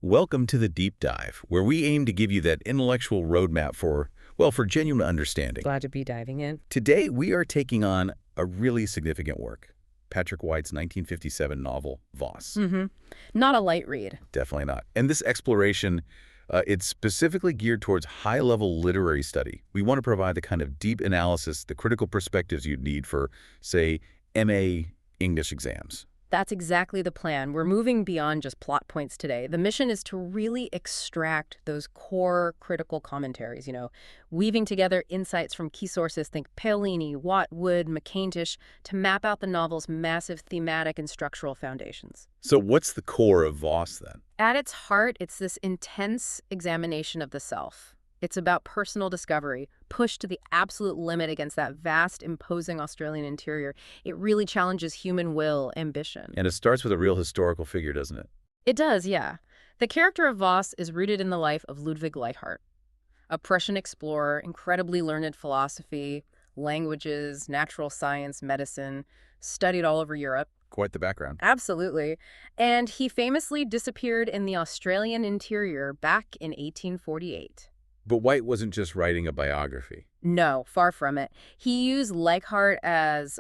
Welcome to the Deep Dive, where we aim to give you that intellectual roadmap for genuine understanding. Glad to be diving in. Today, we are taking on a really significant work, Patrick White's 1957 novel, Voss. Not a light read. Definitely not. And this exploration, it's specifically geared towards high-level literary study. We want to provide the kind of deep analysis, the critical perspectives you'd need for, say, MA English exams. That's exactly the plan. We're moving beyond just plot points today. The mission is to really extract those core critical commentaries, weaving together insights from key sources, think Paolini, Watt, Wood, McCaintish, to map out the novel's massive thematic and structural foundations. So what's the core of Voss, then? At its heart, it's this intense examination of the self. It's about personal discovery, pushed to the absolute limit against that vast, imposing Australian interior. It really challenges human will, ambition. And it starts with a real historical figure, doesn't it? It does, yeah. The character of Voss is rooted in the life of Ludwig Leichhardt, a Prussian explorer, incredibly learned philosophy, languages, natural science, medicine, studied all over Europe. Quite the background. Absolutely. And he famously disappeared in the Australian interior back in 1848. But White wasn't just writing a biography. No, far from it. He used Leichhardt as,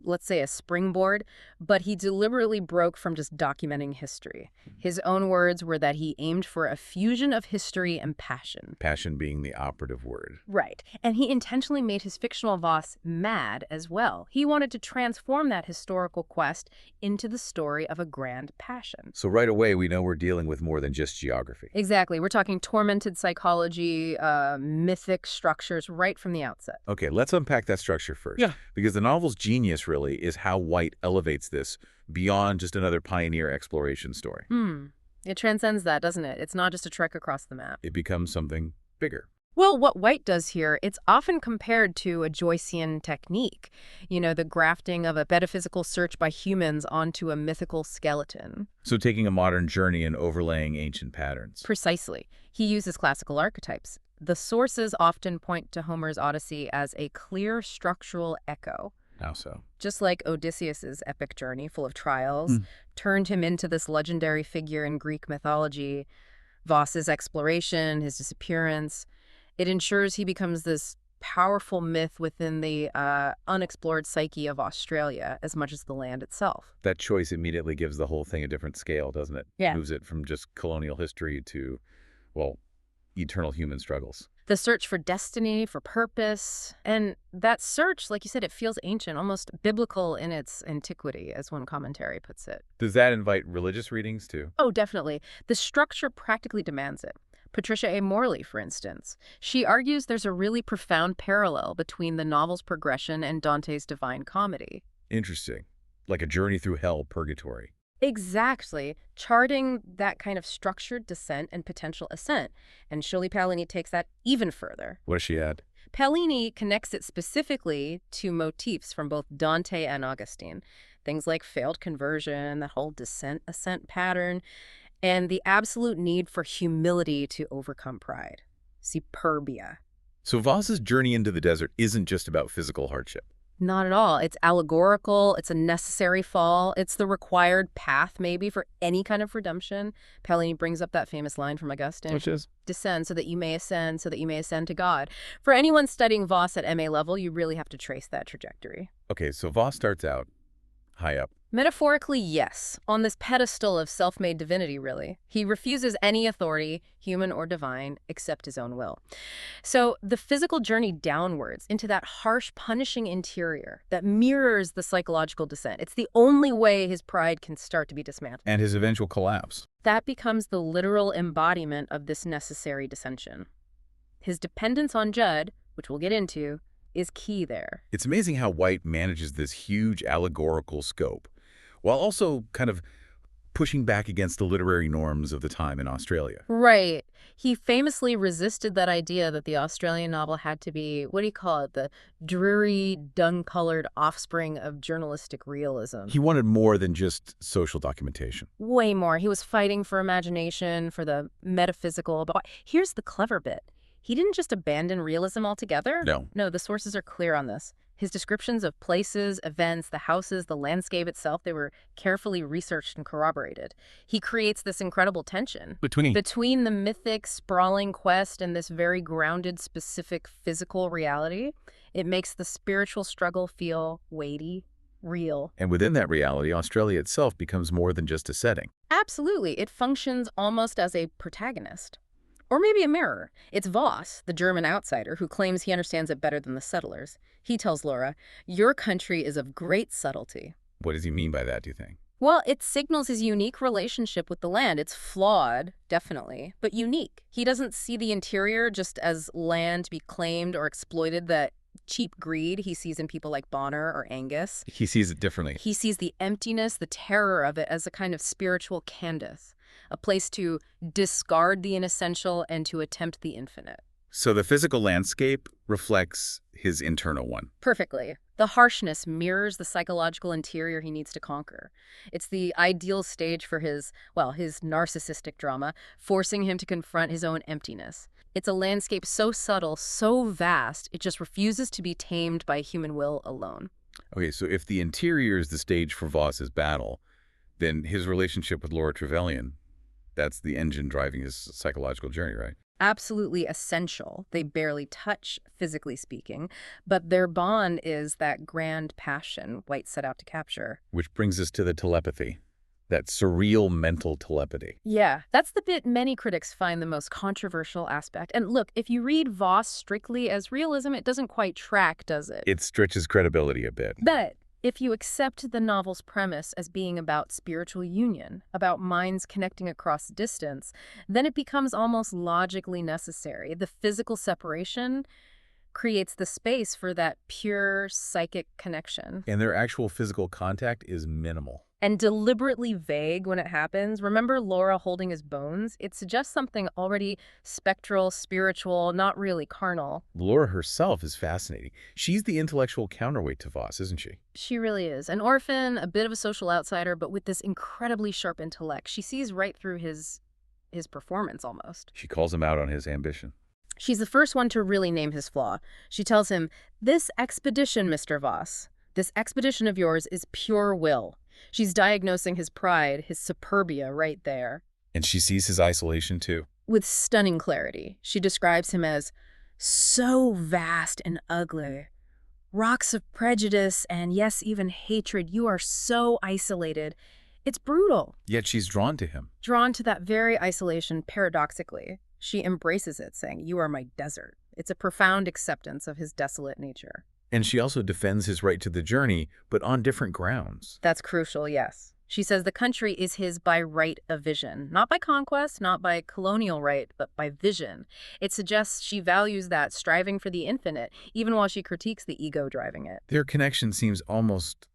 let's say, a springboard, but he deliberately broke from just documenting history. His own words were that he aimed for a fusion of history and passion. Passion being the operative word. Right. And he intentionally made his fictional Voss mad as well. He wanted to transform that historical quest into the story of a grand passion. So right away, we know we're dealing with more than just geography. Exactly. We're talking tormented psychology, mythic structures right from the outset. Okay, let's unpack that structure first. Yeah. Because the novel's genius really is how White elevates this beyond just another pioneer exploration story. It transcends that, doesn't it? It's not just a trek across the map. It becomes something bigger. Well, what White does here, it's often compared to a Joycean technique, the grafting of a metaphysical search by humans onto a mythical skeleton. So taking a modern journey and overlaying ancient patterns. Precisely. He uses classical archetypes. The sources often point to Homer's Odyssey as a clear structural echo. How so? Just like Odysseus's epic journey, full of trials, turned him into this legendary figure in Greek mythology. Voss's exploration, his disappearance, it ensures he becomes this powerful myth within the unexplored psyche of Australia as much as the land itself. That choice immediately gives the whole thing a different scale, doesn't it? Yeah. Moves it from just colonial history to, eternal human struggles. The search for destiny, for purpose, and that search, like you said, it feels ancient, almost biblical in its antiquity, as one commentary puts it. Does that invite religious readings too? Oh, definitely. The structure practically demands it. Patricia A. Morley, for instance. She argues there's a really profound parallel between the novel's progression and Dante's Divine Comedy. Interesting. Like a journey through hell, purgatory. Exactly, charting that kind of structured descent and potential ascent. And Shirley Paolini takes that even further. What does she add? Paolini connects it specifically to motifs from both Dante and Augustine. Things like failed conversion, that whole descent-ascent pattern, and the absolute need for humility to overcome pride. Superbia. So Voss's journey into the desert isn't just about physical hardship. Not at all. It's allegorical. It's a necessary fall. It's the required path, maybe, for any kind of redemption. Paolini brings up that famous line from Augustine. Which is? Descend so that you may ascend, so that you may ascend to God. For anyone studying Voss at MA level, you really have to trace that trajectory. Okay, so Voss starts out high up. Metaphorically, yes. On this pedestal of self-made divinity, really. He refuses any authority, human or divine, except his own will. So the physical journey downwards into that harsh, punishing interior that mirrors the psychological descent. It's the only way his pride can start to be dismantled. And his eventual collapse. That becomes the literal embodiment of this necessary dissension. His dependence on Judd, which we'll get into, is key there. It's amazing how White manages this huge allegorical scope, while also kind of pushing back against the literary norms of the time in Australia. Right. He famously resisted that idea that the Australian novel had to be, what do you call it, the dreary, dun-colored offspring of journalistic realism. He wanted more than just social documentation. Way more. He was fighting for imagination, for the metaphysical. But here's the clever bit. He didn't just abandon realism altogether. No. No, the sources are clear on this. His descriptions of places, events, the houses, the landscape itself, they were carefully researched and corroborated. He creates this incredible tension between the mythic, sprawling quest and this very grounded, specific physical reality. It makes the spiritual struggle feel weighty, real. And within that reality, Australia itself becomes more than just a setting. Absolutely. It functions almost as a protagonist. Or maybe a mirror. It's Voss, the German outsider, who claims he understands it better than the settlers. He tells Laura, "Your country is of great subtlety." What does he mean by that, do you think? Well, it signals his unique relationship with the land. It's flawed, definitely, but unique. He doesn't see the interior just as land to be claimed or exploited, that cheap greed he sees in people like Bonner or Angus. He sees it differently. He sees the emptiness, the terror of it as a kind of spiritual canvas, a place to discard the inessential and to attempt the infinite. So the physical landscape reflects his internal one. Perfectly. The harshness mirrors the psychological interior he needs to conquer. It's the ideal stage for his narcissistic drama, forcing him to confront his own emptiness. It's a landscape so subtle, so vast, it just refuses to be tamed by human will alone. Okay, so if the interior is the stage for Voss's battle, then his relationship with Laura Trevelyan, that's the engine driving his psychological journey, right? Absolutely essential. They barely touch, physically speaking, but their bond is that grand passion White set out to capture. Which brings us to the telepathy, that surreal mental telepathy. Yeah, that's the bit many critics find the most controversial aspect. And look, if you read Voss strictly as realism, it doesn't quite track, does it? It stretches credibility a bit. But if you accept the novel's premise as being about spiritual union, about minds connecting across distance, then it becomes almost logically necessary. The physical separation creates the space for that pure psychic connection. And their actual physical contact is minimal. And deliberately vague when it happens. Remember Laura holding his bones? It suggests something already spectral, spiritual, not really carnal. Laura herself is fascinating. She's the intellectual counterweight to Voss, isn't she? She really is. An orphan, a bit of a social outsider, but with this incredibly sharp intellect. She sees right through his performance almost. She calls him out on his ambition. She's the first one to really name his flaw. She tells him, "This expedition, Mr. Voss, this expedition of yours is pure will." She's diagnosing his pride, his superbia right there. And she sees his isolation too. With stunning clarity. She describes him as so vast and ugly. Rocks of prejudice and, yes, even hatred. You are so isolated. It's brutal. Yet she's drawn to him. Drawn to that very isolation, paradoxically. She embraces it, saying, "You are my desert." It's a profound acceptance of his desolate nature. And she also defends his right to the journey, but on different grounds. That's crucial, yes. She says the country is his by right of vision. Not by conquest, not by colonial right, but by vision. It suggests she values that, striving for the infinite, even while she critiques the ego driving it. Their connection seems almost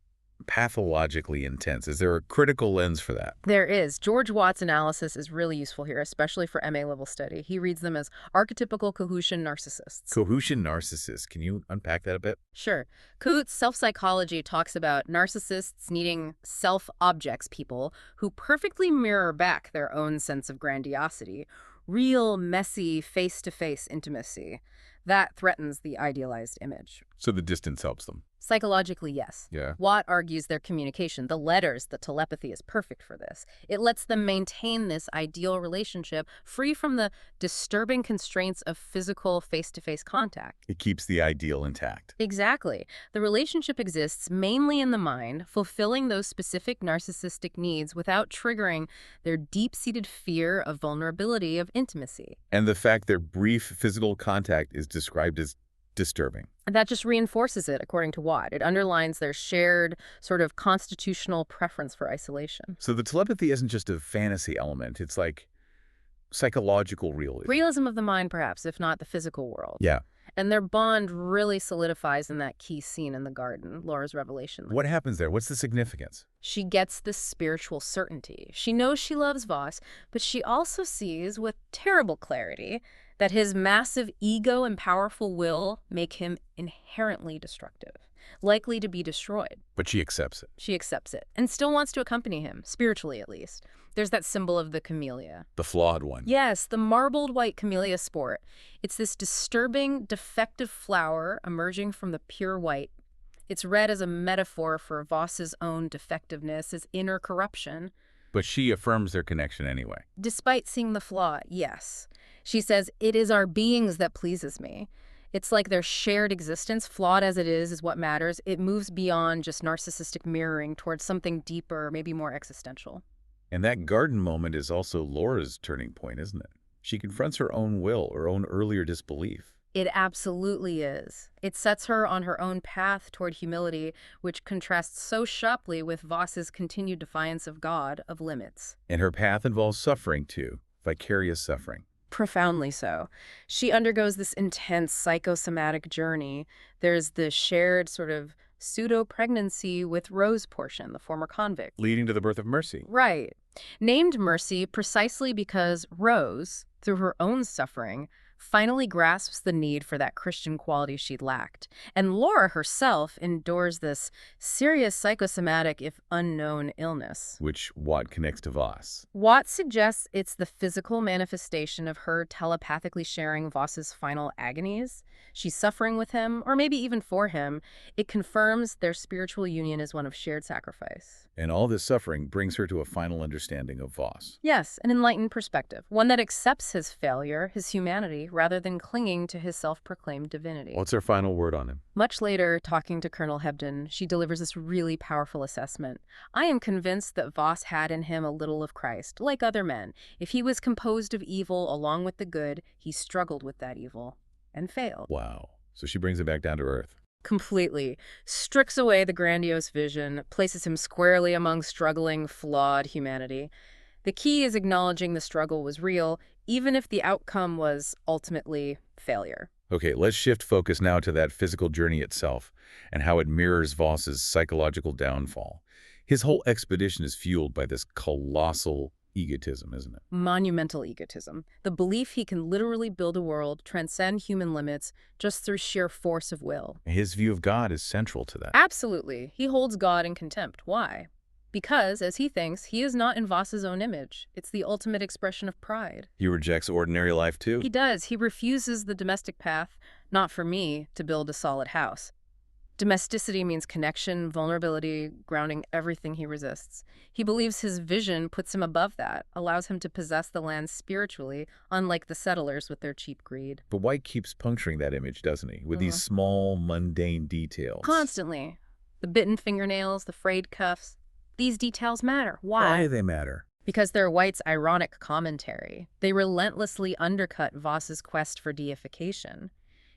pathologically intense. Is there a critical lens for that? There is. George Watt's analysis is really useful here, especially for MA level study. He reads them as archetypical Cahutian narcissists. Cahutian narcissists. Can you unpack that a bit? Sure. Cahoot's self-psychology talks about narcissists needing self-objects, people who perfectly mirror back their own sense of grandiosity, real, messy, face-to-face intimacy. That threatens the idealized image. So the distance helps them. Psychologically, yes. Yeah. Watt argues their communication, the letters, the telepathy is perfect for this. It lets them maintain this ideal relationship free from the disturbing constraints of physical face-to-face contact. It keeps the ideal intact. Exactly. The relationship exists mainly in the mind, fulfilling those specific narcissistic needs without triggering their deep-seated fear of vulnerability, of intimacy. And the fact their brief physical contact is described as disturbing. And that just reinforces it, according to Watt. It underlines their shared sort of constitutional preference for isolation. So the telepathy isn't just a fantasy element. It's like psychological realism. Realism of the mind, perhaps, if not the physical world. Yeah. And their bond really solidifies in that key scene in the garden, Laura's revelation. What happens there? What's the significance? She gets this spiritual certainty. She knows she loves Voss, but she also sees with terrible clarity that his massive ego and powerful will make him inherently destructive, likely to be destroyed. But she accepts it. She accepts it and still wants to accompany him, spiritually at least. There's that symbol of the camellia. The flawed one. Yes, the marbled white camellia sport. It's this disturbing, defective flower emerging from the pure white, It's read as a metaphor for Voss's own defectiveness, his inner corruption. But she affirms their connection anyway. Despite seeing the flaw, yes. She says, "It is our beings that pleases me." It's like their shared existence, flawed as it is what matters. It moves beyond just narcissistic mirroring towards something deeper, maybe more existential. And that garden moment is also Laura's turning point, isn't it? She confronts her own will, her own earlier disbelief. It absolutely is. It sets her on her own path toward humility, which contrasts so sharply with Voss's continued defiance of God, of limits. And her path involves suffering, too. Vicarious suffering. Profoundly so. She undergoes this intense psychosomatic journey. There's the shared sort of pseudo-pregnancy with Rose portion, the former convict. Leading to the birth of Mercy. Right. Named Mercy precisely because Rose, through her own suffering, finally grasps the need for that Christian quality she'd lacked. And Laura herself endures this serious psychosomatic, if unknown, illness. Which Watt connects to Voss. Watt suggests it's the physical manifestation of her telepathically sharing Voss's final agonies. She's suffering with him, or maybe even for him. It confirms their spiritual union as one of shared sacrifice. And all this suffering brings her to a final understanding of Voss. Yes, an enlightened perspective, one that accepts his failure, his humanity, rather than clinging to his self-proclaimed divinity. What's her final word on him? Much later, talking to Colonel Hebden, she delivers this really powerful assessment. "I am convinced that Voss had in him a little of Christ, like other men. If he was composed of evil along with the good, he struggled with that evil and failed." Wow. So she brings him back down to earth. Completely. Strips away the grandiose vision, places him squarely among struggling, flawed humanity. The key is acknowledging the struggle was real, even if the outcome was ultimately failure. Okay, let's shift focus now to that physical journey itself and how it mirrors Voss's psychological downfall. His whole expedition is fueled by this colossal egotism, isn't it? Monumental egotism. The belief he can literally build a world, transcend human limits, just through sheer force of will. His view of God is central to that. Absolutely. He holds God in contempt. Why? Because, as he thinks, he is not in Voss's own image. It's the ultimate expression of pride. He rejects ordinary life, too. He does. He refuses the domestic path. Not for me to build a solid house. Domesticity means connection, vulnerability, grounding everything he resists. He believes his vision puts him above that, allows him to possess the land spiritually, unlike the settlers with their cheap greed. But White keeps puncturing that image, doesn't he? With these small, mundane details. Constantly. The bitten fingernails, the frayed cuffs. These details matter. Why do they matter? Because they're White's ironic commentary. They relentlessly undercut Voss's quest for deification.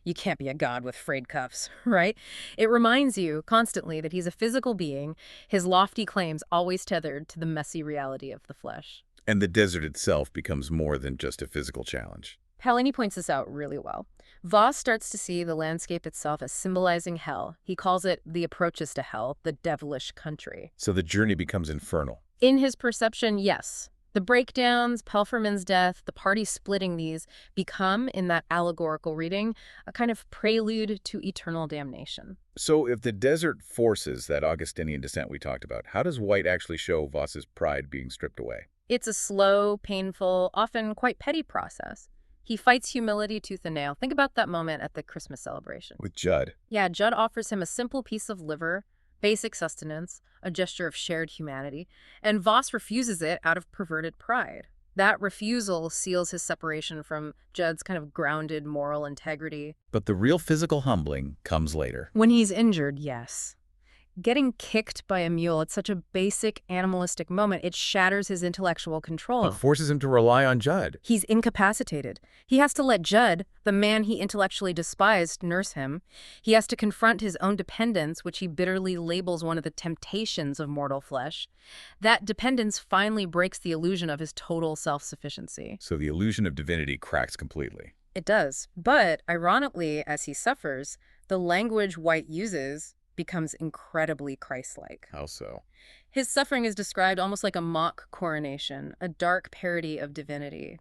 You can't be a god with frayed cuffs, right? It reminds you constantly that he's a physical being, his lofty claims always tethered to the messy reality of the flesh. And the desert itself becomes more than just a physical challenge. Paolini points this out really well. Voss starts to see the landscape itself as symbolizing hell. He calls it the approaches to hell, the devilish country. So the journey becomes infernal. In his perception, yes. The breakdowns, Pelferman's death, the party splitting these become, in that allegorical reading, a kind of prelude to eternal damnation. So if the desert forces that Augustinian descent we talked about, how does White actually show Voss's pride being stripped away? It's a slow, painful, often quite petty process. He fights humility tooth and nail. Think about that moment at the Christmas celebration. With Judd. Yeah, Judd offers him a simple piece of liver, basic sustenance, a gesture of shared humanity, and Voss refuses it out of perverted pride. That refusal seals his separation from Judd's kind of grounded moral integrity. But the real physical humbling comes later. When he's injured, yes. Getting kicked by a mule at such a basic animalistic moment, it shatters his intellectual control. It forces him to rely on Judd. He's incapacitated. He has to let Judd, the man he intellectually despised, nurse him. He has to confront his own dependence, which he bitterly labels one of the temptations of mortal flesh. That dependence finally breaks the illusion of his total self-sufficiency. So the illusion of divinity cracks completely. It does. But, ironically, as he suffers, the language White uses becomes incredibly Christ-like. How so? His suffering is described almost like a mock coronation, a dark parody of divinity.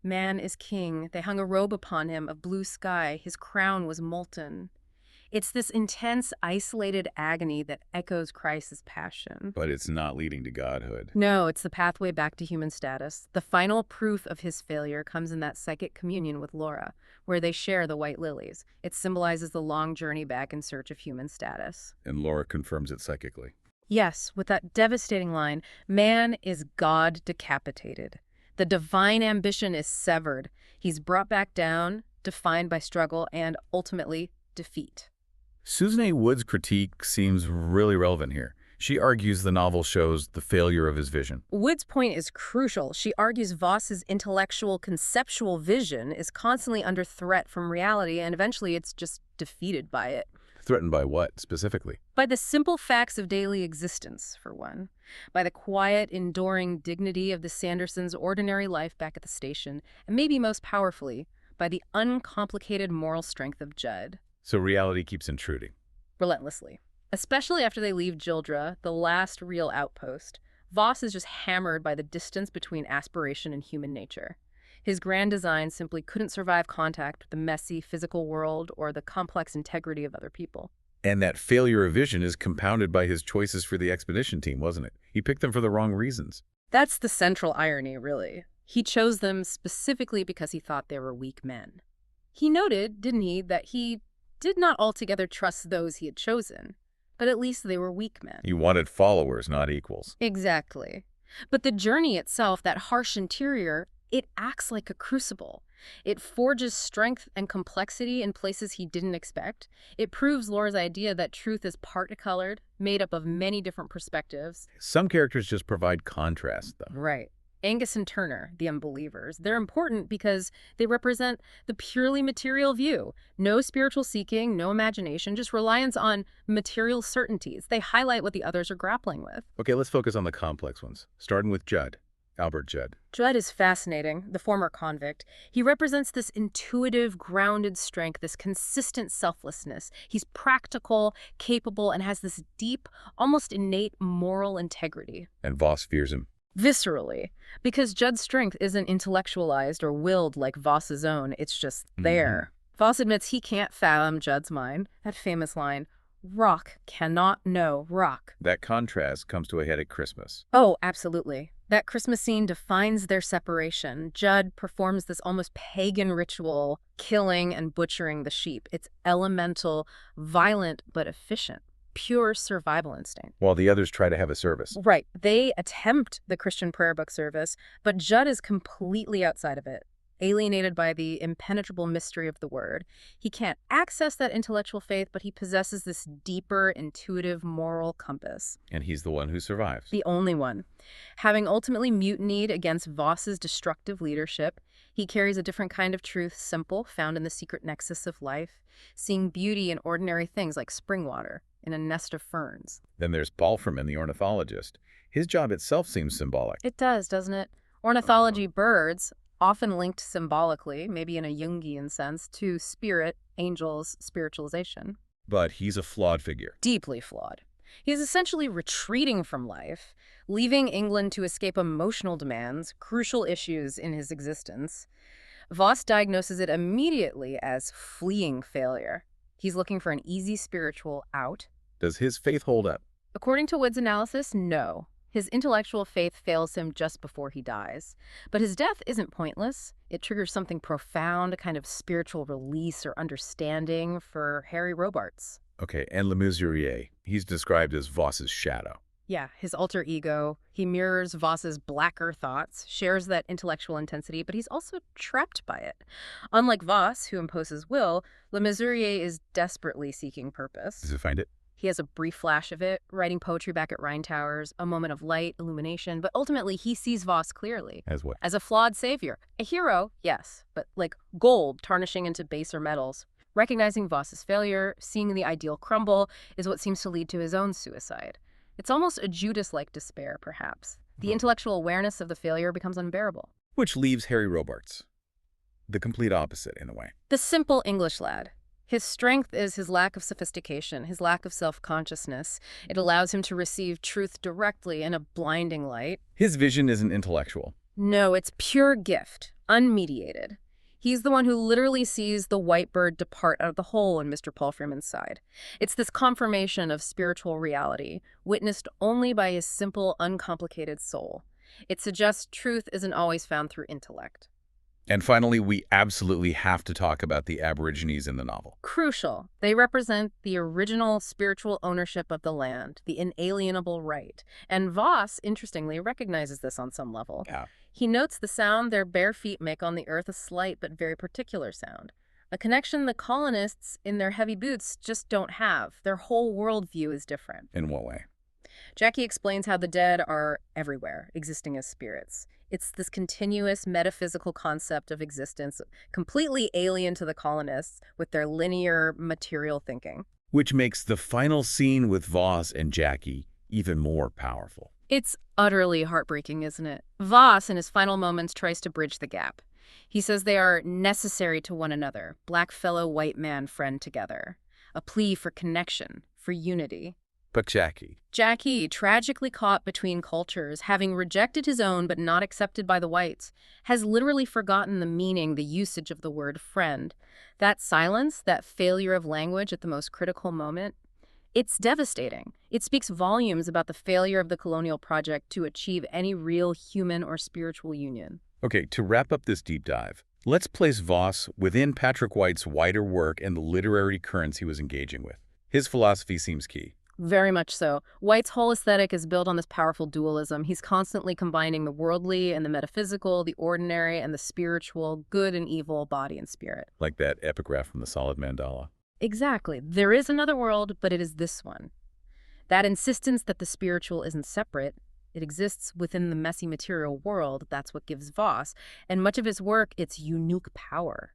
Man is king. They hung a robe upon him of blue sky. His crown was molten. It's this intense, isolated agony that echoes Christ's passion. But it's not leading to godhood. No, it's the pathway back to human status. The final proof of his failure comes in that psychic communion with Laura, where they share the white lilies. It symbolizes the long journey back in search of human status. And Laura confirms it psychically. Yes, with that devastating line, man is God decapitated. The divine ambition is severed. He's brought back down, defined by struggle and, ultimately, defeat. Susan A. Wood's critique seems really relevant here. She argues the novel shows the failure of his vision. Wood's point is crucial. She argues Voss's intellectual, conceptual vision is constantly under threat from reality, and eventually it's just defeated by it. Threatened by what, specifically? By the simple facts of daily existence, for one. By the quiet, enduring dignity of the Sandersons' ordinary life back at the station, and maybe most powerfully, by the uncomplicated moral strength of Judd. So reality keeps intruding. Relentlessly. Especially after they leave Jildra, the last real outpost, Voss is just hammered by the distance between aspiration and human nature. His grand design simply couldn't survive contact with the messy physical world or the complex integrity of other people. And that failure of vision is compounded by his choices for the expedition team, wasn't it? He picked them for the wrong reasons. That's the central irony, really. He chose them specifically because he thought they were weak men. He noted, didn't he, that he did not altogether trust those he had chosen, but at least they were weak men. He wanted followers, not equals. Exactly. But the journey itself, that harsh interior, it acts like a crucible. It forges strength and complexity in places he didn't expect. It proves Laura's idea that truth is particolored, made up of many different perspectives. Some characters just provide contrast, though. Right. Angus and Turner, the unbelievers, they're important because they represent the purely material view. No spiritual seeking, no imagination, just reliance on material certainties. They highlight what the others are grappling with. Okay, let's focus on the complex ones, starting with Judd. Albert Judd. Judd is fascinating, the former convict. He represents this intuitive, grounded strength, this consistent selflessness. He's practical, capable, and has this deep, almost innate moral integrity. And Voss fears him. Viscerally, because Judd's strength isn't intellectualized or willed like Voss's own, it's just there. Voss admits he can't fathom Judd's mind. That famous line, rock cannot know rock. That contrast comes to a head at Christmas. Oh, absolutely. That Christmas scene defines their separation. Judd performs this almost pagan ritual, killing and butchering the sheep. It's elemental, violent, but efficient. Pure survival instinct. While the others try to have a service. Right. They attempt the Christian prayer book service, but Judd is completely outside of it, alienated by the impenetrable mystery of the word. He can't access that intellectual faith, but he possesses this deeper, intuitive, moral compass. And he's the one who survives. The only one. Having ultimately mutinied against Voss's destructive leadership, he carries a different kind of truth, simple, found in the secret nexus of life, seeing beauty in ordinary things like spring water in a nest of ferns. Then there's Balferman, the ornithologist. His job itself seems symbolic. It does, doesn't it? Ornithology birds, often linked symbolically, maybe in a Jungian sense, to spirit, angels, spiritualization. But he's a flawed figure. Deeply flawed. He's essentially retreating from life, leaving England to escape emotional demands, crucial issues in his existence. Voss diagnoses it immediately as fleeing failure. He's looking for an easy spiritual out. Does his faith hold up? According to Wood's analysis, no. His intellectual faith fails him just before he dies. But his death isn't pointless. It triggers something profound, a kind of spiritual release or understanding for Harry Robarts. Okay, and Le Mesurier. He's described as Voss's shadow. Yeah, his alter ego. He mirrors Voss's blacker thoughts, shares that intellectual intensity, but he's also trapped by it. Unlike Voss, who imposes will, Le Mesurier is desperately seeking purpose. Does he find it? He has a brief flash of it, writing poetry back at Rhine Towers, a moment of light, illumination, but ultimately he sees Voss clearly. As what? As a flawed savior. A hero, yes, but like gold tarnishing into baser metals. Recognizing Voss's failure, seeing the ideal crumble, is what seems to lead to his own suicide. It's almost a Judas-like despair, perhaps. The intellectual awareness of the failure becomes unbearable. Which leaves Harry Robarts. The complete opposite, in a way. The simple English lad. His strength is his lack of sophistication, his lack of self-consciousness. It allows him to receive truth directly in a blinding light. His vision isn't intellectual. No, it's pure gift, unmediated. He's the one who literally sees the white bird depart out of the hole in Mr. Paul Freeman's side. It's this confirmation of spiritual reality, witnessed only by his simple, uncomplicated soul. It suggests truth isn't always found through intellect. And finally, we absolutely have to talk about the Aborigines in the novel. Crucial. They represent the original spiritual ownership of the land, the inalienable right. And Voss, interestingly, recognizes this on some level. Yeah. He notes the sound their bare feet make on the earth, a slight but very particular sound. A connection the colonists in their heavy boots just don't have. Their whole worldview is different. In what way? Jackie explains how the dead are everywhere, existing as spirits. It's this continuous metaphysical concept of existence, completely alien to the colonists with their linear material thinking. Which makes the final scene with Voss and Jackie even more powerful. It's utterly heartbreaking, isn't it? Voss, in his final moments, tries to bridge the gap. He says they are necessary to one another, black fellow, white man, friend together. A plea for connection, for unity. But Jackie, tragically caught between cultures, having rejected his own but not accepted by the whites, has literally forgotten the meaning, the usage of the word friend. That silence, that failure of language at the most critical moment, it's devastating. It speaks volumes about the failure of the colonial project to achieve any real human or spiritual union. Okay, to wrap up this deep dive, let's place Voss within Patrick White's wider work and the literary currents he was engaging with. His philosophy seems key. Very much so. White's whole aesthetic is built on this powerful dualism. He's constantly combining the worldly and the metaphysical, the ordinary and the spiritual, good and evil, body and spirit. Like that epigraph from the Solid Mandala. Exactly. There is another world, but it is this one. That insistence that the spiritual isn't separate, it exists within the messy material world, that's what gives Voss, and much of his work, its unique power.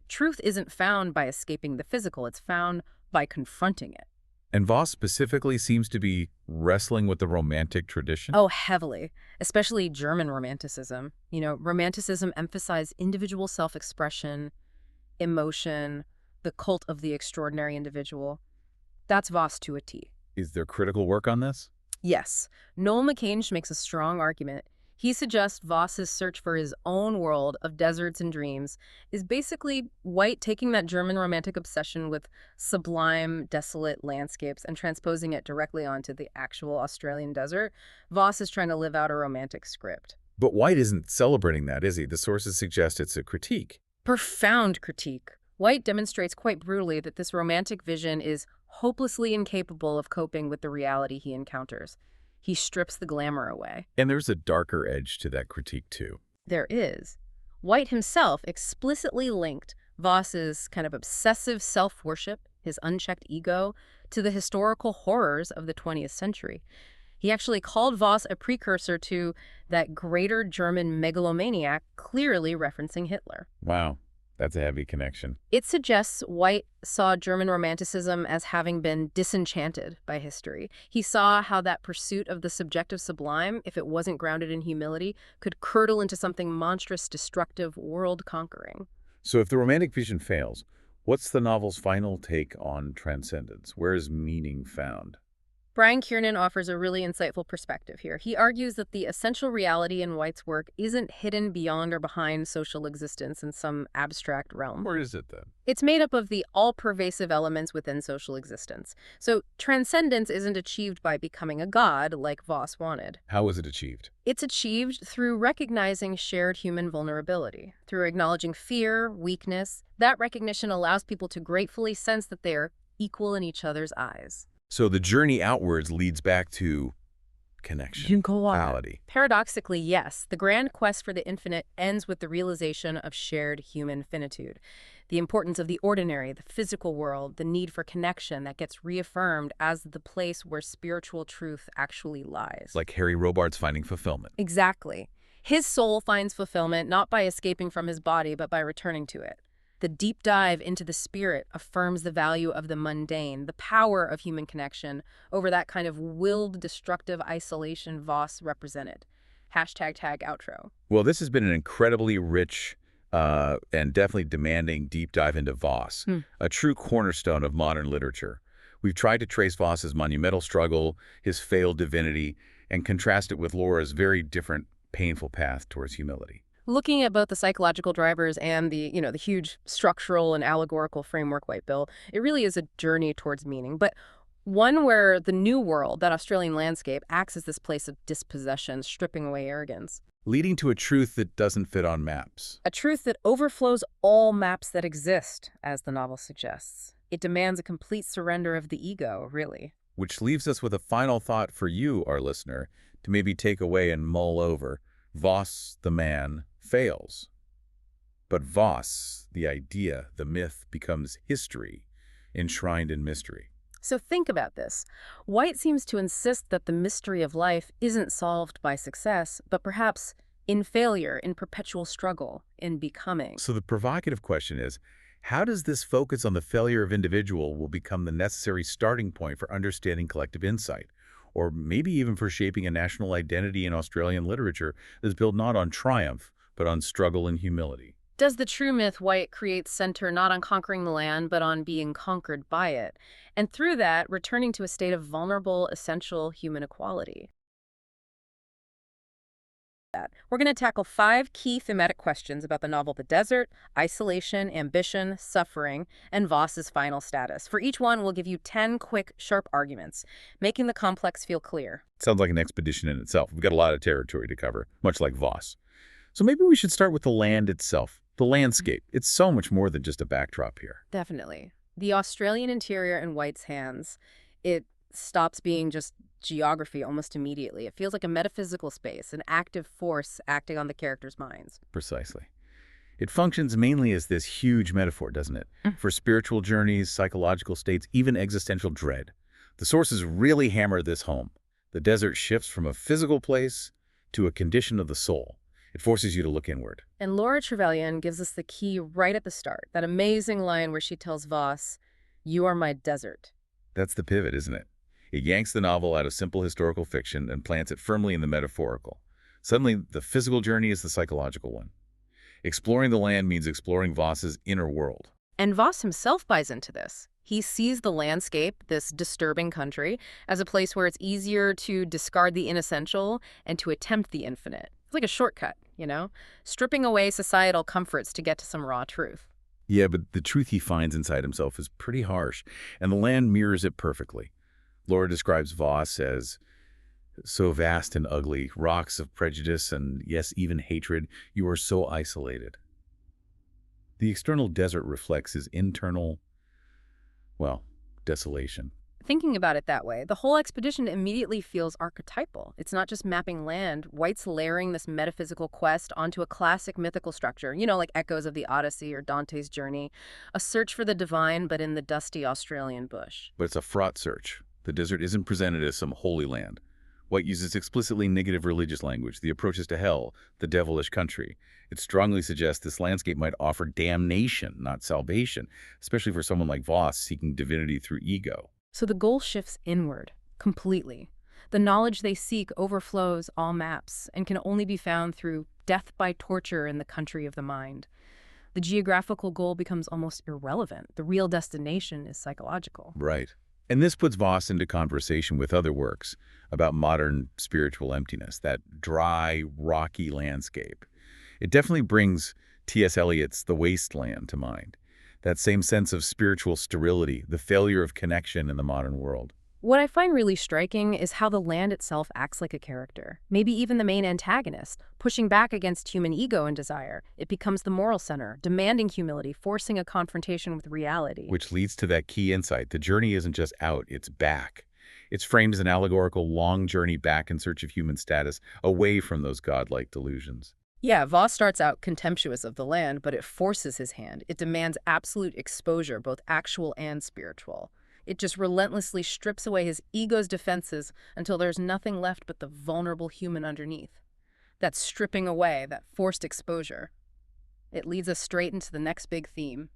Truth isn't found by escaping the physical, it's found by confronting it. And Voss specifically seems to be wrestling with the Romantic tradition? Oh, heavily, especially German Romanticism. You know, Romanticism emphasized individual self-expression, emotion, the cult of the extraordinary individual. That's Voss to a T. Is there critical work on this? Yes. Noel McCange makes a strong argument. He suggests Voss's search for his own world of deserts and dreams is basically White taking that German Romantic obsession with sublime, desolate landscapes and transposing it directly onto the actual Australian desert. Voss is trying to live out a romantic script. But White isn't celebrating that, is he? The sources suggest it's a critique. Profound critique. White demonstrates quite brutally that this romantic vision is hopelessly incapable of coping with the reality he encounters. He strips the glamour away. And there's a darker edge to that critique, too. There is. White himself explicitly linked Voss's kind of obsessive self-worship, his unchecked ego, to the historical horrors of the 20th century. He actually called Voss a precursor to that greater German megalomaniac, clearly referencing Hitler. Wow. That's a heavy connection. It suggests White saw German Romanticism as having been disenchanted by history. He saw how that pursuit of the subjective sublime, if it wasn't grounded in humility, could curdle into something monstrous, destructive, world-conquering. So if the Romantic vision fails, what's the novel's final take on transcendence? Where is meaning found? Brian Kiernan offers a really insightful perspective here. He argues that the essential reality in White's work isn't hidden beyond or behind social existence in some abstract realm. Where is it, then? It's made up of the all-pervasive elements within social existence. So transcendence isn't achieved by becoming a god like Voss wanted. How is it achieved? It's achieved through recognizing shared human vulnerability, through acknowledging fear, weakness. That recognition allows people to gratefully sense that they are equal in each other's eyes. So the journey outwards leads back to connection, reality. Paradoxically, yes. The grand quest for the infinite ends with the realization of shared human finitude. The importance of the ordinary, the physical world, the need for connection that gets reaffirmed as the place where spiritual truth actually lies. Like Harry Robarts finding fulfillment. Exactly. His soul finds fulfillment not by escaping from his body, but by returning to it. The deep dive into the spirit affirms the value of the mundane, the power of human connection over that kind of willed, destructive isolation Voss represented. #outro. Well, this has been an incredibly rich and definitely demanding deep dive into Voss, a true cornerstone of modern literature. We've tried to trace Voss's monumental struggle, his failed divinity, and contrast it with Laura's very different, painful path towards humility. Looking at both the psychological drivers and the huge structural and allegorical framework White built, it really is a journey towards meaning, but one where the new world, that Australian landscape, acts as this place of dispossession, stripping away arrogance. Leading to a truth that doesn't fit on maps. A truth that overflows all maps that exist, as the novel suggests. It demands a complete surrender of the ego, really. Which leaves us with a final thought for you, our listener, to maybe take away and mull over. Voss, the man, fails. But Voss, the idea, the myth, becomes history, enshrined in mystery. So think about this. White seems to insist that the mystery of life isn't solved by success, but perhaps in failure, in perpetual struggle, in becoming. So the provocative question is, how does this focus on the failure of individual will become the necessary starting point for understanding collective insight? Or maybe even for shaping a national identity in Australian literature that's built not on triumph, but on struggle and humility? Does the true myth White creates center not on conquering the land, but on being conquered by it, and through that, returning to a state of vulnerable, essential human equality? We're going to tackle 5 key thematic questions about the novel The Desert, isolation, ambition, suffering, and Voss's final status. For each one, we'll give you 10 quick, sharp arguments, making the complex feel clear. Sounds like an expedition in itself. We've got a lot of territory to cover, much like Voss. So maybe we should start with the land itself, the landscape. It's so much more than just a backdrop here. Definitely. The Australian interior in White's hands, it stops being just geography almost immediately. It feels like a metaphysical space, an active force acting on the characters' minds. Precisely. It functions mainly as this huge metaphor, doesn't it? For spiritual journeys, psychological states, even existential dread. The sources really hammer this home. The desert shifts from a physical place to a condition of the soul. It forces you to look inward. And Laura Trevelyan gives us the key right at the start, that amazing line where she tells Voss, "You are my desert." That's the pivot, isn't it? It yanks the novel out of simple historical fiction and plants it firmly in the metaphorical. Suddenly, the physical journey is the psychological one. Exploring the land means exploring Voss's inner world. And Voss himself buys into this. He sees the landscape, this disturbing country, as a place where it's easier to discard the inessential and to attempt the infinite. It's like a shortcut, stripping away societal comforts to get to some raw truth. Yeah, but the truth he finds inside himself is pretty harsh, and the land mirrors it perfectly. Laura describes Voss as so vast and ugly, rocks of prejudice and, yes, even hatred. You are so isolated. The external desert reflects his internal, well, desolation. Thinking about it that way, the whole expedition immediately feels archetypal. It's not just mapping land. White's layering this metaphysical quest onto a classic mythical structure, like echoes of the Odyssey or Dante's Journey, a search for the divine, but in the dusty Australian bush. But it's a fraught search. The desert isn't presented as some holy land. White uses explicitly negative religious language, the approaches to hell, the devilish country. It strongly suggests this landscape might offer damnation, not salvation, especially for someone like Voss seeking divinity through ego. So the goal shifts inward, completely. The knowledge they seek overflows all maps and can only be found through death by torture in the country of the mind. The geographical goal becomes almost irrelevant. The real destination is psychological. Right. And this puts Voss into conversation with other works about modern spiritual emptiness, that dry, rocky landscape. It definitely brings T.S. Eliot's The Waste Land to mind, that same sense of spiritual sterility, the failure of connection in the modern world. What I find really striking is how the land itself acts like a character, maybe even the main antagonist, pushing back against human ego and desire. It becomes the moral center, demanding humility, forcing a confrontation with reality. Which leads to that key insight. The journey isn't just out, it's back. It's framed as an allegorical long journey back in search of human status, away from those godlike delusions. Yeah, Voss starts out contemptuous of the land, but it forces his hand. It demands absolute exposure, both actual and spiritual. It just relentlessly strips away his ego's defenses until there's nothing left but the vulnerable human underneath. That stripping away, that forced exposure. It leads us straight into the next big theme.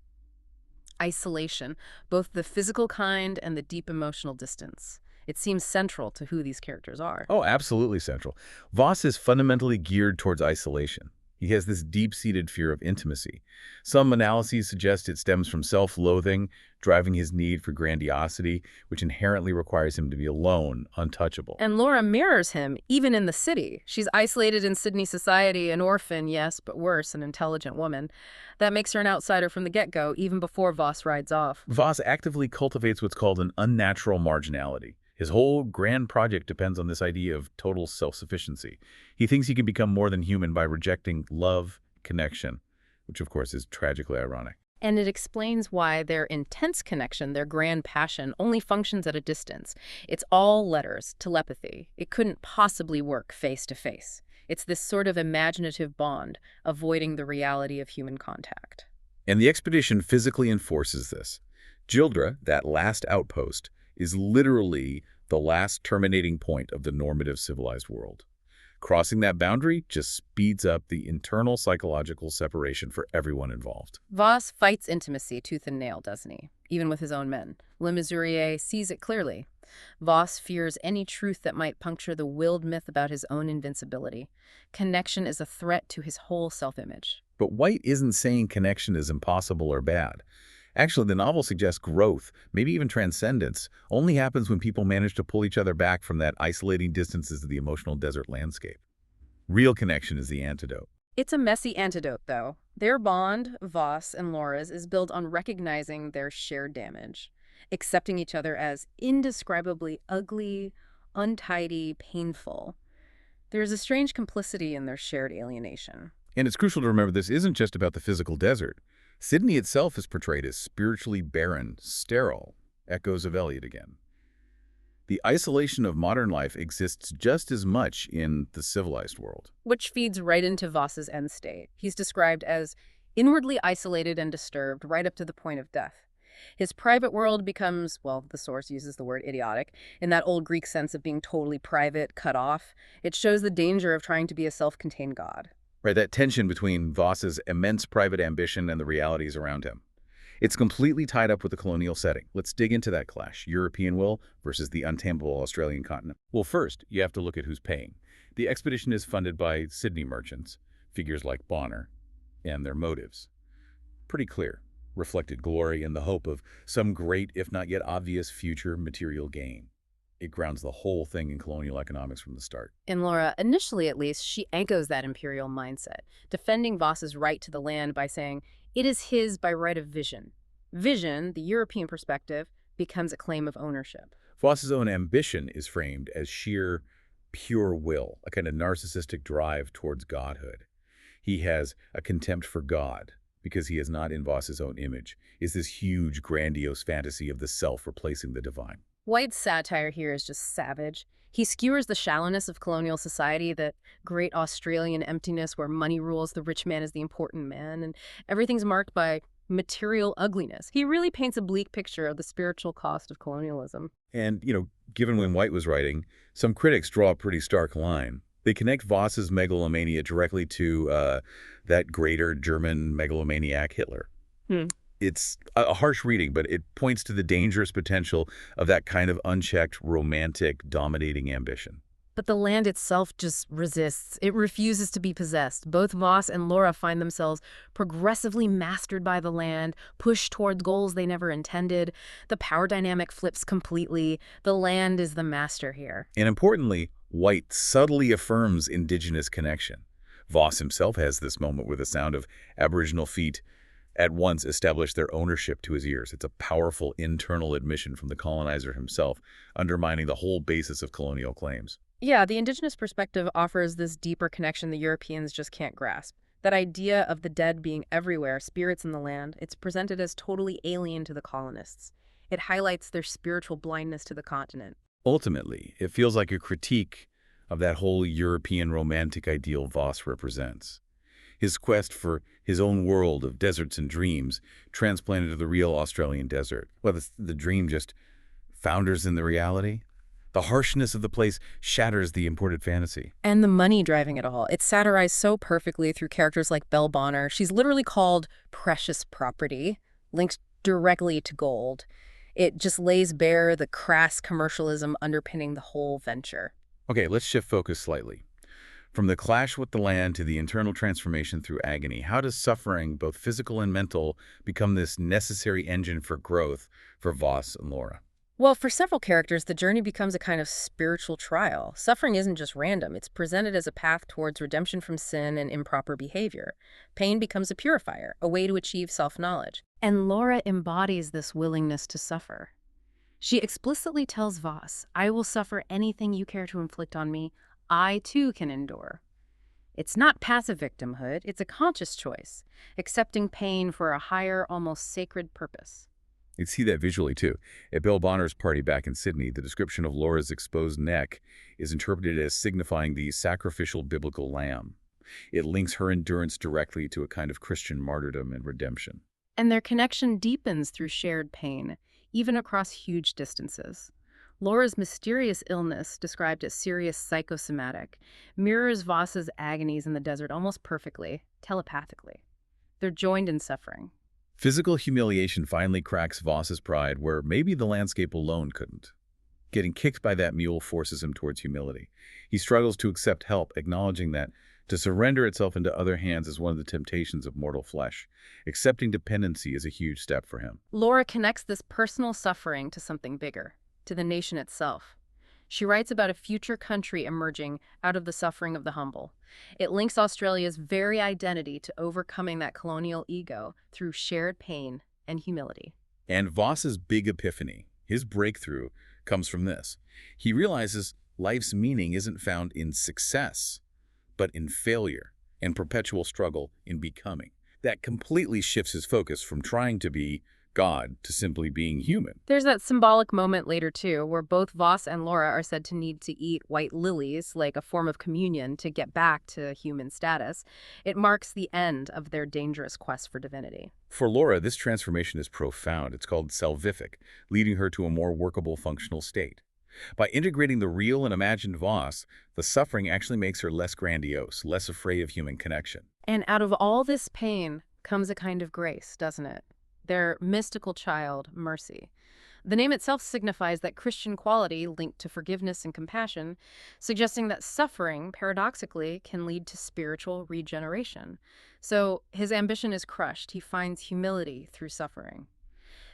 Isolation, both the physical kind and the deep emotional distance. It seems central to who these characters are. Oh, absolutely central. Voss is fundamentally geared towards isolation. He has this deep-seated fear of intimacy. Some analyses suggest it stems from self-loathing, driving his need for grandiosity, which inherently requires him to be alone, untouchable. And Laura mirrors him, even in the city. She's isolated in Sydney society, an orphan, yes, but worse, an intelligent woman. That makes her an outsider from the get-go, even before Voss rides off. Voss actively cultivates what's called an unnatural marginality. His whole grand project depends on this idea of total self-sufficiency. He thinks he can become more than human by rejecting love, connection, which of course is tragically ironic. And it explains why their intense connection, their grand passion, only functions at a distance. It's all letters, telepathy. It couldn't possibly work face to face. It's this sort of imaginative bond, avoiding the reality of human contact. And the expedition physically enforces this. Jildra, that last outpost, is literally the last terminating point of the normative civilized world. Crossing that boundary just speeds up the internal psychological separation for everyone involved. Voss fights intimacy tooth and nail, doesn't he? Even with his own men. Le Mesurier sees it clearly. Voss fears any truth that might puncture the willed myth about his own invincibility. Connection is a threat to his whole self-image. But White isn't saying connection is impossible or bad. Actually, the novel suggests growth, maybe even transcendence, only happens when people manage to pull each other back from that isolating distances of the emotional desert landscape. Real connection is the antidote. It's a messy antidote, though. Their bond, Voss and Laura's, is built on recognizing their shared damage, accepting each other as indescribably ugly, untidy, painful. There's a strange complicity in their shared alienation. And it's crucial to remember this isn't just about the physical desert. Sydney itself is portrayed as spiritually barren, sterile, echoes of Eliot again. The isolation of modern life exists just as much in the civilized world. Which feeds right into Voss's end state. He's described as inwardly isolated and disturbed right up to the point of death. His private world becomes, well, the source uses the word idiotic, in that old Greek sense of being totally private, cut off. It shows the danger of trying to be a self-contained god. Right, that tension between Voss's immense private ambition and the realities around him. It's completely tied up with the colonial setting. Let's dig into that clash, European will versus the untamable Australian continent. Well, first, you have to look at who's paying. The expedition is funded by Sydney merchants, figures like Bonner, and their motives. Pretty clear, reflected glory and the hope of some great, if not yet obvious, future material gain. It grounds the whole thing in colonial economics from the start. In Laura, initially at least, she echoes that imperial mindset, defending Voss's right to the land by saying, it is his by right of vision. Vision, the European perspective, becomes a claim of ownership. Voss's own ambition is framed as sheer, pure will, a kind of narcissistic drive towards godhood. He has a contempt for God, because he is not in Voss's own image, is this huge, grandiose fantasy of the self replacing the divine. White's satire here is just savage. He skewers the shallowness of colonial society, that great Australian emptiness where money rules, the rich man is the important man, and everything's marked by material ugliness. He really paints a bleak picture of the spiritual cost of colonialism. And, given when White was writing, some critics draw a pretty stark line. They connect Voss's megalomania directly to that greater German megalomaniac Hitler. It's a harsh reading, but it points to the dangerous potential of that kind of unchecked, romantic, dominating ambition. But the land itself just resists. It refuses to be possessed. Both Voss and Laura find themselves progressively mastered by the land, pushed towards goals they never intended. The power dynamic flips completely. The land is the master here. And importantly, White subtly affirms indigenous connection. Voss himself has this moment where the sound of Aboriginal feet at once establish their ownership to his ears. It's a powerful internal admission from the colonizer himself, undermining the whole basis of colonial claims. Yeah, the indigenous perspective offers this deeper connection the Europeans just can't grasp. That idea of the dead being everywhere, spirits in the land, it's presented as totally alien to the colonists. It highlights their spiritual blindness to the continent. Ultimately, it feels like a critique of that whole European romantic ideal Voss represents. His quest for his own world of deserts and dreams transplanted to the real Australian desert. Well, the dream just founders in the reality. The harshness of the place shatters the imported fantasy. And the money driving it all. It's satirized so perfectly through characters like Belle Bonner. She's literally called precious property, linked directly to gold. It just lays bare the crass commercialism underpinning the whole venture. Okay, let's shift focus slightly. From the clash with the land to the internal transformation through agony, how does suffering, both physical and mental, become this necessary engine for growth for Voss and Laura? Well, for several characters, the journey becomes a kind of spiritual trial. Suffering isn't just random, it's presented as a path towards redemption from sin and improper behavior. Pain becomes a purifier, a way to achieve self-knowledge. And Laura embodies this willingness to suffer. She explicitly tells Voss, "I will suffer anything you care to inflict on me. I, too, can endure." It's not passive victimhood, it's a conscious choice, accepting pain for a higher, almost sacred purpose. You see that visually, too. At Bill Bonner's party back in Sydney, the description of Laura's exposed neck is interpreted as signifying the sacrificial biblical lamb. It links her endurance directly to a kind of Christian martyrdom and redemption. And their connection deepens through shared pain, even across huge distances. Laura's mysterious illness, described as serious psychosomatic, mirrors Voss's agonies in the desert almost perfectly, telepathically. They're joined in suffering. Physical humiliation finally cracks Voss's pride where maybe the landscape alone couldn't. Getting kicked by that mule forces him towards humility. He struggles to accept help, acknowledging that to surrender itself into other hands is one of the temptations of mortal flesh. Accepting dependency is a huge step for him. Laura connects this personal suffering to something bigger, to the nation itself. She writes about a future country emerging out of the suffering of the humble. It links Australia's very identity to overcoming that colonial ego through shared pain and humility. And Voss's big epiphany, his breakthrough, comes from this. He realizes life's meaning isn't found in success, but in failure and perpetual struggle in becoming. That completely shifts his focus from trying to be God to simply being human. There's that symbolic moment later, too, where both Voss and Laura are said to need to eat white lilies, like a form of communion, to get back to human status. It marks the end of their dangerous quest for divinity. For Laura, this transformation is profound. It's called salvific, leading her to a more workable, functional state. By integrating the real and imagined Voss, the suffering actually makes her less grandiose, less afraid of human connection. And out of all this pain comes a kind of grace, doesn't it? Their mystical child, mercy. The name itself signifies that Christian quality linked to forgiveness and compassion, suggesting that suffering, paradoxically, can lead to spiritual regeneration. So his ambition is crushed. He finds humility through suffering.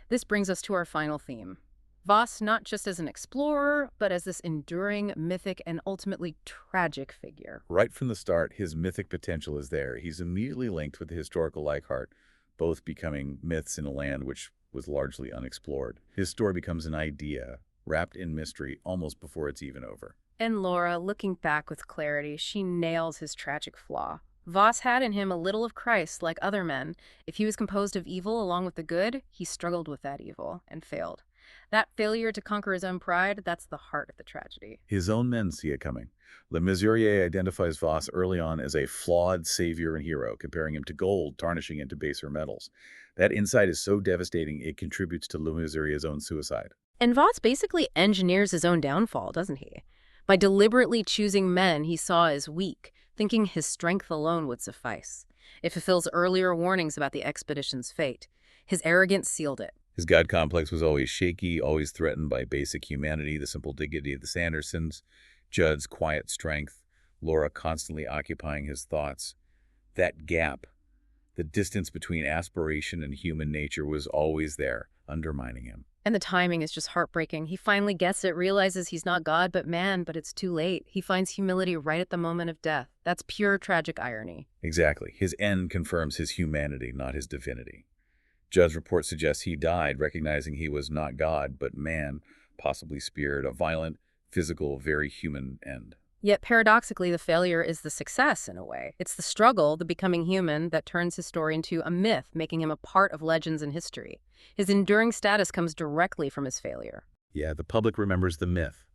This brings us to our final theme. Voss not just as an explorer, but as this enduring, mythic, and ultimately tragic figure. Right from the start, his mythic potential is there. He's immediately linked with the historical Leichhardt, both becoming myths in a land which was largely unexplored. His story becomes an idea, wrapped in mystery almost before it's even over. And Laura, looking back with clarity, she nails his tragic flaw. Voss had in him a little of Christ, like other men. If he was composed of evil along with the good, he struggled with that evil and failed. That failure to conquer his own pride, that's the heart of the tragedy. His own men see it coming. Le Mesurier identifies Voss early on as a flawed savior and hero, comparing him to gold, tarnishing into baser metals. That insight is so devastating it contributes to Le Mesurier's own suicide. And Voss basically engineers his own downfall, doesn't he? By deliberately choosing men he saw as weak, thinking his strength alone would suffice. It fulfills earlier warnings about the expedition's fate. His arrogance sealed it. His God complex was always shaky, always threatened by basic humanity, the simple dignity of the Sandersons, Judd's quiet strength, Laura constantly occupying his thoughts. That gap, the distance between aspiration and human nature, was always there, undermining him. And the timing is just heartbreaking. He finally gets it, realizes he's not God but man, but it's too late. He finds humility right at the moment of death. That's pure tragic irony. Exactly. His end confirms his humanity, not his divinity. Judd's report suggests he died, recognizing he was not God, but man, possibly spirit, a violent, physical, very human end. Yet paradoxically, the failure is the success in a way. It's the struggle, the becoming human, that turns his story into a myth, making him a part of legends and history. His enduring status comes directly from his failure. Yeah, the public remembers the myth,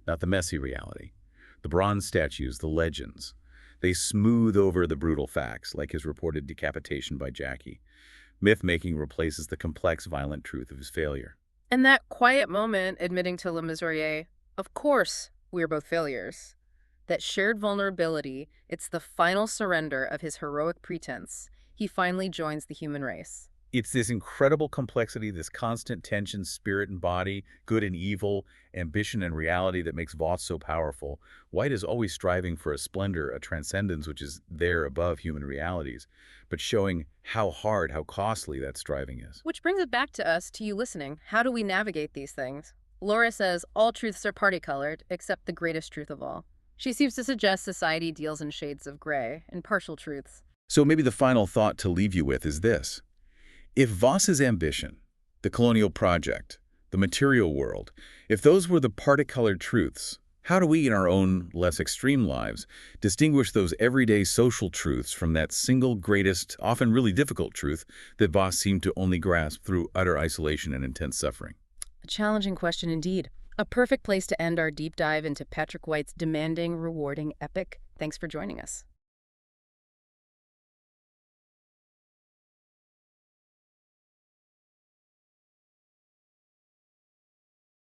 not the messy reality. The bronze statues, the legends. They smooth over the brutal facts, like his reported decapitation by Jackie. Myth-making replaces the complex, violent truth of his failure. And that quiet moment, admitting to Le Mesurier, of course, we are both failures. That shared vulnerability, it's the final surrender of his heroic pretense. He finally joins the human race. It's this incredible complexity, this constant tension, spirit and body, good and evil, ambition and reality that makes Voss so powerful. White is always striving for a splendor, a transcendence which is there above human realities, but showing how hard, how costly that striving is. Which brings it back to us, to you listening. How do we navigate these things? Laura says all truths are party-colored, except the greatest truth of all. She seems to suggest society deals in shades of gray and partial truths. So maybe the final thought to leave you with is this. If Voss's ambition, the colonial project, the material world, if those were the parti-colored truths, how do we in our own less extreme lives distinguish those everyday social truths from that single greatest, often really difficult truth that Voss seemed to only grasp through utter isolation and intense suffering? A challenging question indeed. A perfect place to end our deep dive into Patrick White's demanding, rewarding epic. Thanks for joining us.